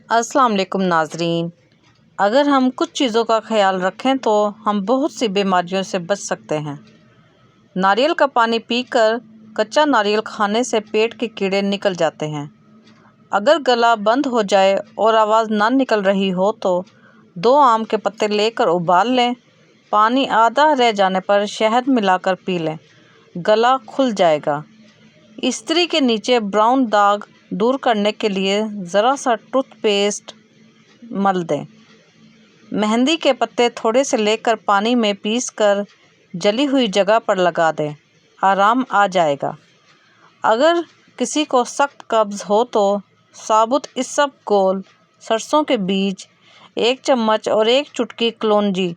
السلام علیکم ناظرین، اگر ہم کچھ چیزوں کا خیال رکھیں تو ہم بہت سی بیماریوں سے بچ سکتے ہیں۔ ناریل کا پانی پی کر کچا ناریل کھانے سے پیٹ کے کیڑے نکل جاتے ہیں۔ اگر گلا بند ہو جائے اور آواز نہ نکل رہی ہو تو 2 آم کے پتے لے کر ابال لیں، پانی آدھا رہ جانے پر شہد ملا کر پی لیں، گلا کھل جائے گا۔ استری کے نیچے براؤن داغ دور کرنے کے لیے ذرا سا ٹوتھ پیسٹ مل دیں۔ مہندی کے پتے تھوڑے سے لے کر پانی میں پیس کر جلی ہوئی جگہ پر لگا دیں، آرام آ جائے گا۔ اگر کسی کو سخت قبض ہو تو ثابت اسبگول، سرسوں کے بیج 1 چمچ اور 1 چٹکی کلونجی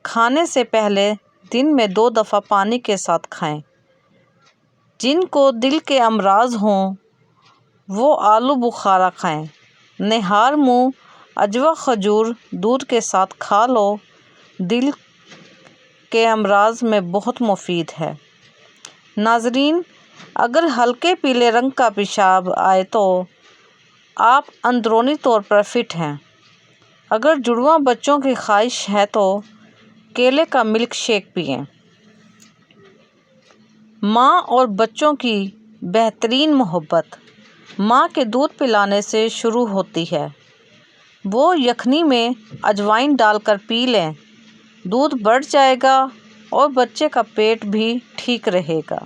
کھانے سے پہلے دن میں 2 دفعہ پانی کے ساتھ کھائیں۔ جن کو دل کے امراض ہوں وہ آلو بخارا کھائیں۔ نہار منہ عجوا کھجور دودھ کے ساتھ کھا لو، دل کے امراض میں بہت مفید ہے۔ ناظرین، اگر ہلکے پیلے رنگ کا پیشاب آئے تو آپ اندرونی طور پر فٹ ہیں۔ اگر جڑواں بچوں کی خواہش ہے تو کیلے کا ملک شیک پئیں۔ ماں اور بچوں کی بہترین محبت ماں کے دودھ پلانے سے شروع ہوتی ہے۔ وہ یخنی میں اجوائن ڈال کر پی لیں، دودھ بڑھ جائے گا اور بچے کا پیٹ بھی ٹھیک رہے گا۔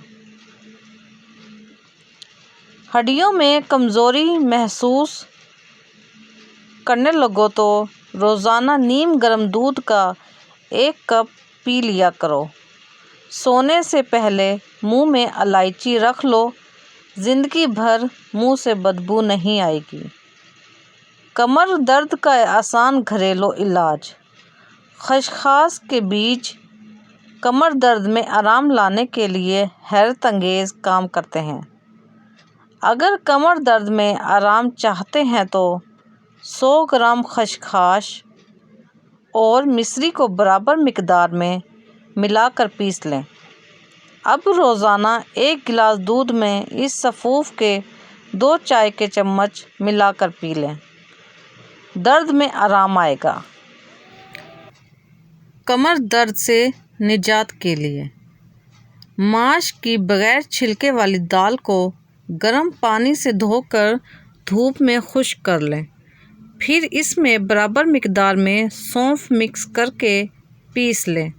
ہڈیوں میں کمزوری محسوس کرنے لگو تو روزانہ نیم گرم دودھ کا 1 کپ پی لیا کرو۔ سونے سے پہلے منہ میں الائچی رکھ لو، زندگی بھر منہ سے بدبو نہیں آئے گی۔ کمر درد کا آسان گھریلو علاج۔ خسخاس کے بیج کمر درد میں آرام لانے کے لیے حیرت انگیز کام کرتے ہیں۔ اگر کمر درد میں آرام چاہتے ہیں تو 100 گرام خسخاس اور مصری کو برابر مقدار میں ملا کر پیس لیں۔ اب روزانہ 1 گلاس دودھ میں اس سفوف کے 2 چائے کے چمچ ملا کر پی لیں، درد میں آرام آئے گا۔ کمر درد سے نجات کے لیے ماش کی بغیر چھلکے والی دال کو گرم پانی سے دھو کر دھوپ میں خشک کر لیں، پھر اس میں برابر مقدار میں سونف مکس کر کے پیس لیں۔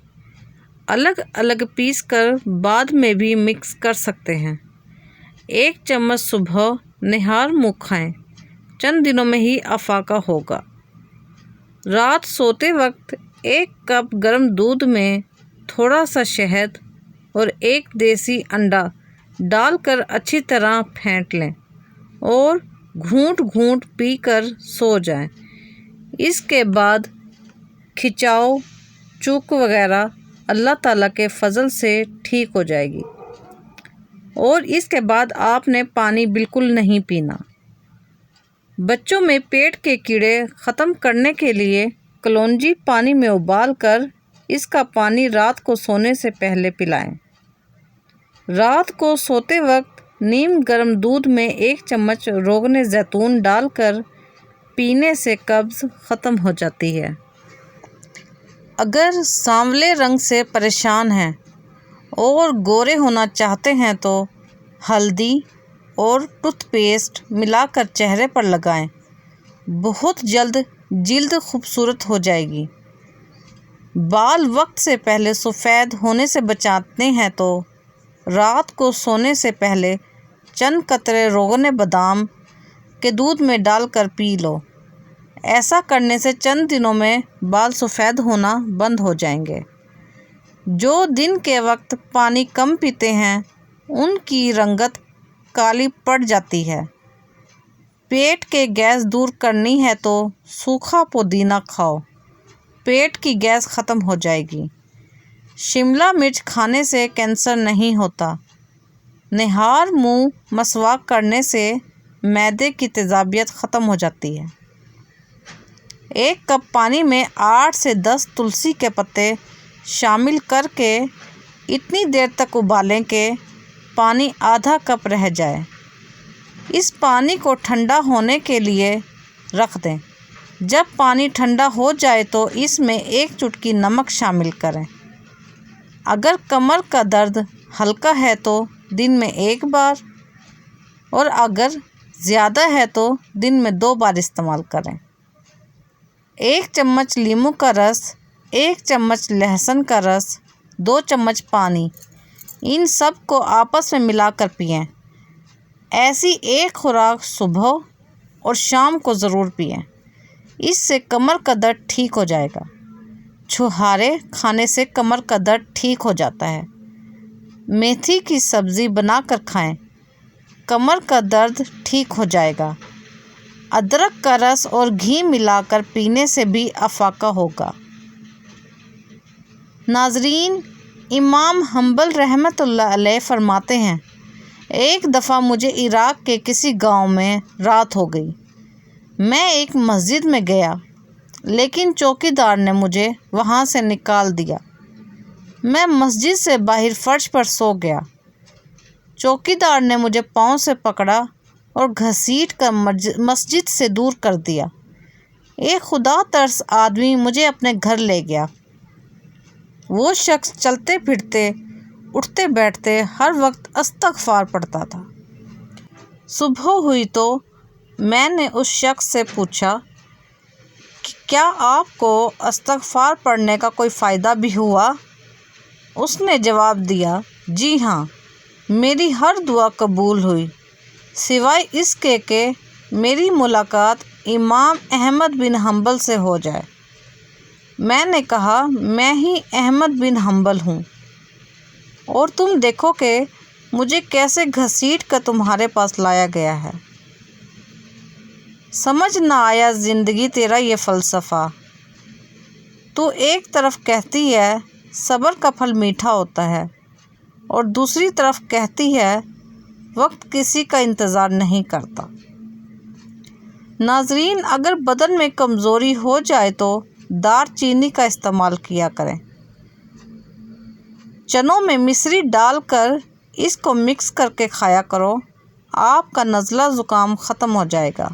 الگ الگ پیس کر بعد میں بھی مکس کر سکتے ہیں۔ 1 چمچ صبح نہار منہ کھائیں، چند دنوں میں ہی افاقہ ہوگا۔ رات سوتے وقت 1 کپ گرم دودھ میں تھوڑا سا شہد اور 1 دیسی انڈا ڈال کر اچھی طرح پھینٹ لیں اور گھونٹ گھونٹ پی کر سو جائیں۔ اس کے بعد کھچاؤ، چوک وغیرہ اللہ تعالیٰ کے فضل سے ٹھیک ہو جائے گی، اور اس کے بعد آپ نے پانی بالکل نہیں پینا۔ بچوں میں پیٹ کے کیڑے ختم کرنے کے لیے کلونجی پانی میں ابال کر اس کا پانی رات کو سونے سے پہلے پلائیں۔ رات کو سوتے وقت نیم گرم دودھ میں 1 چمچ روغن زیتون ڈال کر پینے سے قبض ختم ہو جاتی ہے۔ اگر سانولے رنگ سے پریشان ہیں اور گورے ہونا چاہتے ہیں تو ہلدی اور ٹوتھ پیسٹ ملا کر چہرے پر لگائیں، بہت جلد جلد خوبصورت ہو جائے گی۔ بال وقت سے پہلے سفید ہونے سے بچانے ہیں تو رات کو سونے سے پہلے چند قطرے روغن بادام کے دودھ میں ڈال کر پی لو۔ ایسا کرنے سے چند دنوں میں بال سفید ہونا بند ہو جائیں گے۔ جو دن کے وقت پانی کم پیتے ہیں ان کی رنگت کالی پڑ جاتی ہے۔ پیٹ کے گیس دور کرنی ہے تو سوکھا پودینہ کھاؤ، پیٹ کی گیس ختم ہو جائے گی۔ شملہ مرچ کھانے سے کینسر نہیں ہوتا۔ نہار منہ مسواک کرنے سے معدے کی تیزابیت ختم ہو جاتی ہے۔ 1 کپ پانی میں 8 سے 10 تلسی کے پتے شامل کر کے اتنی دیر تک ابالیں کہ پانی آدھا کپ رہ جائے۔ اس پانی کو ٹھنڈا ہونے کے لیے رکھ دیں۔ جب پانی ٹھنڈا ہو جائے تو اس میں 1 چٹکی نمک شامل کریں۔ اگر کمر کا درد ہلکا ہے تو دن میں 1 بار اور اگر زیادہ ہے تو دن میں 2 بار استعمال کریں۔ 1 چمچ لیموں کا رس، 1 چمچ لہسن کا رس، 2 چمچ پانی، ان سب کو آپس میں ملا کر پئیں۔ ایسی ایک خوراک صبح اور شام کو ضرور پئیں۔ اس سے کمر کا درد ٹھیک ہو جائے گا۔ چھہارے کھانے سے کمر کا درد ٹھیک ہو جاتا ہے۔ میتھی کی سبزی بنا کر کھائیں، کمر کا درد ٹھیک ہو جائے گا۔ ادرک کا رس اور گھی ملا کر پینے سے بھی افاقہ ہوگا۔ ناظرین، امام حنبل رحمۃ اللہ علیہ فرماتے ہیں، ایک دفعہ مجھے عراق کے کسی گاؤں میں رات ہو گئی۔ میں ایک مسجد میں گیا لیکن چوکیدار نے مجھے وہاں سے نکال دیا۔ میں مسجد سے باہر فرش پر سو گیا۔ چوکیدار نے مجھے پاؤں سے پکڑا اور گھسیٹ کر مسجد سے دور کر دیا۔ ایک خدا ترس آدمی مجھے اپنے گھر لے گیا۔ وہ شخص چلتے پھرتے، اٹھتے بیٹھتے ہر وقت استغفار پڑھتا تھا۔ صبح ہوئی تو میں نے اس شخص سے پوچھا کہ کیا آپ کو استغفار پڑھنے کا کوئی فائدہ بھی ہوا؟ اس نے جواب دیا، جی ہاں، میری ہر دعا قبول ہوئی سوائے اس کے کہ میری ملاقات امام احمد بن حنبل سے ہو جائے۔ میں نے کہا، میں ہی احمد بن حنبل ہوں، اور تم دیکھو کہ مجھے کیسے گھسیٹ کر تمہارے پاس لایا گیا ہے۔ سمجھ نہ آیا زندگی تیرا یہ فلسفہ۔ تو ایک طرف کہتی ہے صبر کا پھل میٹھا ہوتا ہے اور دوسری طرف کہتی ہے وقت کسی کا انتظار نہیں کرتا۔ ناظرین، اگر بدن میں کمزوری ہو جائے تو دار چینی کا استعمال کیا کریں۔ چنوں میں مصری ڈال کر اس کو مکس کر کے کھایا کرو، آپ کا نزلہ زکام ختم ہو جائے گا۔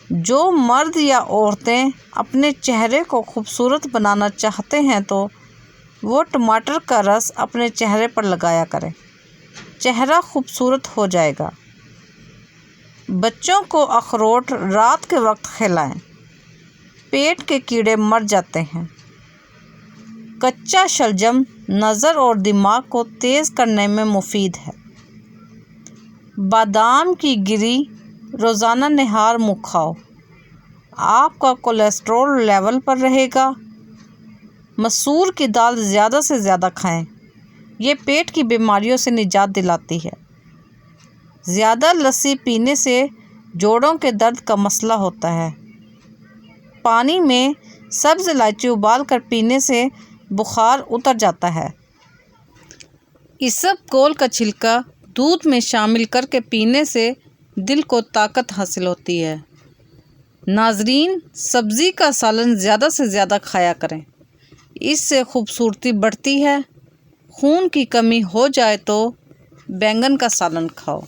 جو مرد یا عورتیں اپنے چہرے کو خوبصورت بنانا چاہتے ہیں تو وہ ٹماٹر کا رس اپنے چہرے پر لگایا کریں، چہرہ خوبصورت ہو جائے گا۔ بچوں کو اخروٹ رات کے وقت کھلائیں، پیٹ کے کیڑے مر جاتے ہیں۔ کچا شلجم نظر اور دماغ کو تیز کرنے میں مفید ہے۔ بادام کی گری روزانہ نہار منہ کھاؤ، آپ کا کولیسٹرول لیول پر رہے گا۔ مسور کی دال زیادہ سے زیادہ کھائیں، یہ پیٹ کی بیماریوں سے نجات دلاتی ہے۔ زیادہ لسی پینے سے جوڑوں کے درد کا مسئلہ ہوتا ہے۔ پانی میں سبز الائچی ابال کر پینے سے بخار اتر جاتا ہے۔ اسب گول کا چھلکا دودھ میں شامل کر کے پینے سے دل کو طاقت حاصل ہوتی ہے۔ ناظرین، سبزی کا سالن زیادہ سے زیادہ کھایا کریں، اس سے خوبصورتی بڑھتی ہے۔ خون کی کمی ہو جائے تو بینگن کا سالن کھاؤ۔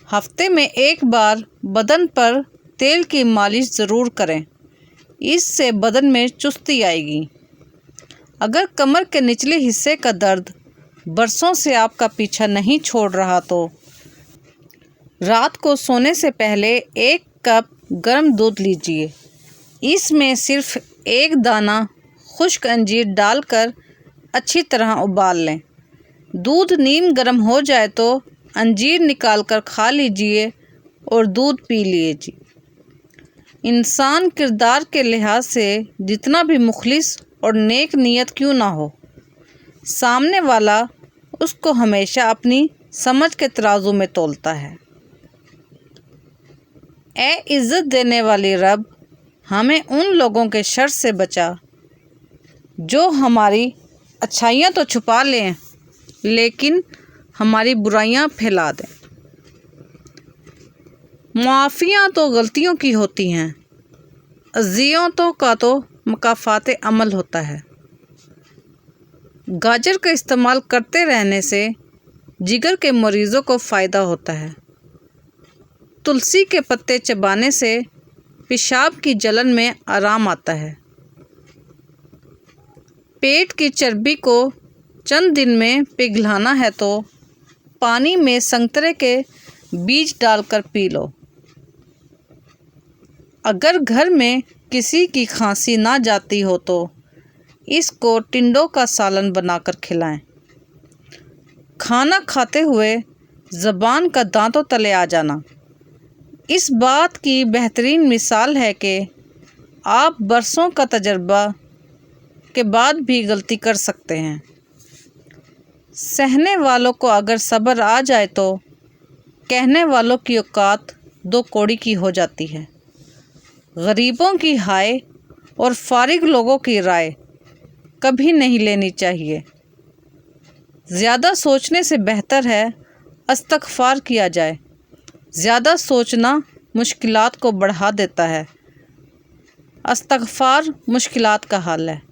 ہفتے میں 1 بار بدن پر تیل کی مالش ضرور کریں، اس سے بدن میں چستی آئے گی۔ اگر کمر کے نچلے حصے کا درد برسوں سے آپ کا پیچھا نہیں چھوڑ رہا تو رات کو سونے سے پہلے 1 کپ گرم دودھ لیجیے، اس میں صرف 1 دانہ خشک انجیر ڈال کر اچھی طرح ابال لیں۔ دودھ نیم گرم ہو جائے تو انجیر نکال کر کھا لیجیے اور دودھ پی لیجیے۔ انسان کردار کے لحاظ سے جتنا بھی مخلص اور نیک نیت کیوں نہ ہو، سامنے والا اس کو ہمیشہ اپنی سمجھ کے ترازو میں تولتا ہے۔ اے عزت دینے والی رب، ہمیں ان لوگوں کے شر سے بچا جو ہماری اچھائیاں تو چھپا لیں لیکن ہماری برائیاں پھیلا دیں۔ معافیاں تو غلطیوں کی ہوتی ہیں، اذیتوں کا تو مکافات عمل ہوتا ہے۔ گاجر کا استعمال کرتے رہنے سے جگر کے مریضوں کو فائدہ ہوتا ہے۔ تلسی کے پتے چبانے سے پیشاب کی جلن میں آرام آتا ہے۔ پیٹ کی چربی کو چند دن میں پگھلانا ہے تو پانی میں سنترے کے بیج ڈال کر پی لو۔ اگر گھر میں کسی کی کھانسی نہ جاتی ہو تو اس کو ٹنڈوں کا سالن بنا کر کھلائیں۔ کھانا کھاتے ہوئے زبان کا دانتوں تلے آ جانا اس بات کی بہترین مثال ہے کہ آپ برسوں کا تجربہ کے بعد بھی غلطی کر سکتے ہیں۔ سہنے والوں کو اگر صبر آ جائے تو کہنے والوں کی اوقات دو کوڑی کی ہو جاتی ہے۔ غریبوں کی ہائے اور فارغ لوگوں کی رائے کبھی نہیں لینی چاہیے۔ زیادہ سوچنے سے بہتر ہے استغفار کیا جائے۔ زیادہ سوچنا مشکلات کو بڑھا دیتا ہے۔ استغفار مشکلات کا حل ہے۔